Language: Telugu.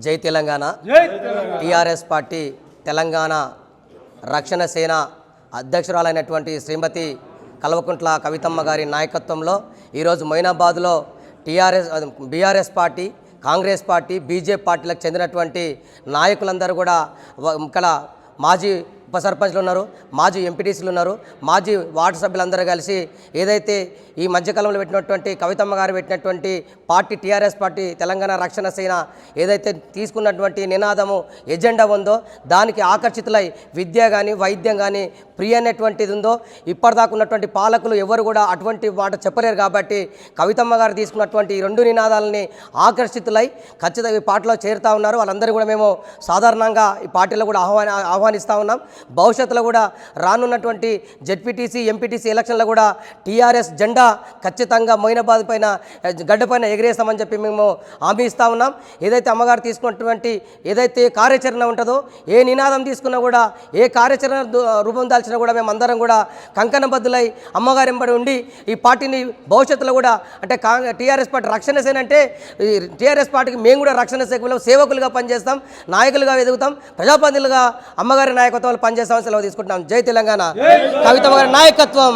జై తెలంగాణ. టీఆర్ఎస్ పార్టీ తెలంగాణ రక్షణ సేన అధ్యక్షురాలైనటువంటి శ్రీమతి కల్వకుంట్ల కవితమ్మ గారి నాయకత్వంలో ఈరోజు మొయినాబాద్లో BRS party, Congress party, BJP పార్టీలకు చెందినటువంటి నాయకులందరూ కూడా ఇక్కడ మాజీ ఉప సర్పంచ్లు ఉన్నారు, మాజీ ఎంపీటీసీలు ఉన్నారు, మాజీ వార్డు సభ్యులందరూ కలిసి ఏదైతే ఈ మధ్యకాలంలో పెట్టినటువంటి కవితమ్మ గారు పెట్టినటువంటి పార్టీ టీఆర్ఎస్ పార్టీ తెలంగాణ రక్షణ సేన ఏదైతే తీసుకున్నటువంటి నినాదము ఎజెండా ఉందో దానికి ఆకర్షితులై విద్య కానీ వైద్యం కానీ ప్రియ అనేటువంటిది ఉందో ఇప్పటిదాకా ఉన్నటువంటి పాలకులు ఎవరు కూడా అటువంటి మాట చెప్పలేరు. కాబట్టి కవితమ్మ గారు తీసుకున్నటువంటి ఈ రెండు నినాదాలని ఆకర్షితులై ఖచ్చితంగా ఈ పార్టీలో చేరుతూ ఉన్నారు. వాళ్ళందరూ కూడా మేము సాధారణంగా ఈ పార్టీలో కూడా ఆహ్వానిస్తూ ఉన్నాం. భవిష్యత్తులో కూడా రానున్నటువంటి జెడ్పీటీసీ, ఎంపీటీసీ ఎలక్షన్లో కూడా టీఆర్ఎస్ జెండా ఖచ్చితంగా మొయినాబాద్ పైన గడ్డపైన ఎగిరేస్తామని చెప్పి మేము హామీ ఇస్తూ ఉన్నాం. ఏదైతే అమ్మగారు తీసుకున్నటువంటి ఏదైతే కార్యాచరణ ఉంటుందో, ఏ నినాదం తీసుకున్నా కూడా, ఏ కార్యాచరణ రూపం దాల్చినా కూడా మేము అందరం కూడా కంకణబద్దులై అమ్మగారు వెంబడి ఉండి ఈ పార్టీని భవిష్యత్తులో కూడా అంటే టీఆర్ఎస్ పార్టీ రక్షణ సేన అంటే టీఆర్ఎస్ పార్టీకి మేము కూడా రక్షణ సేవకులుగా పనిచేస్తాం, నాయకులుగా ఎదుగుతాం, ప్రజాప్రతినిధులుగా అమ్మగారి నాయకత్వంలో పనిచేస్తామని సెలవు తీసుకుంటున్నాం. జై తెలంగాణ. కవితమ్మ గారి నాయకత్వం.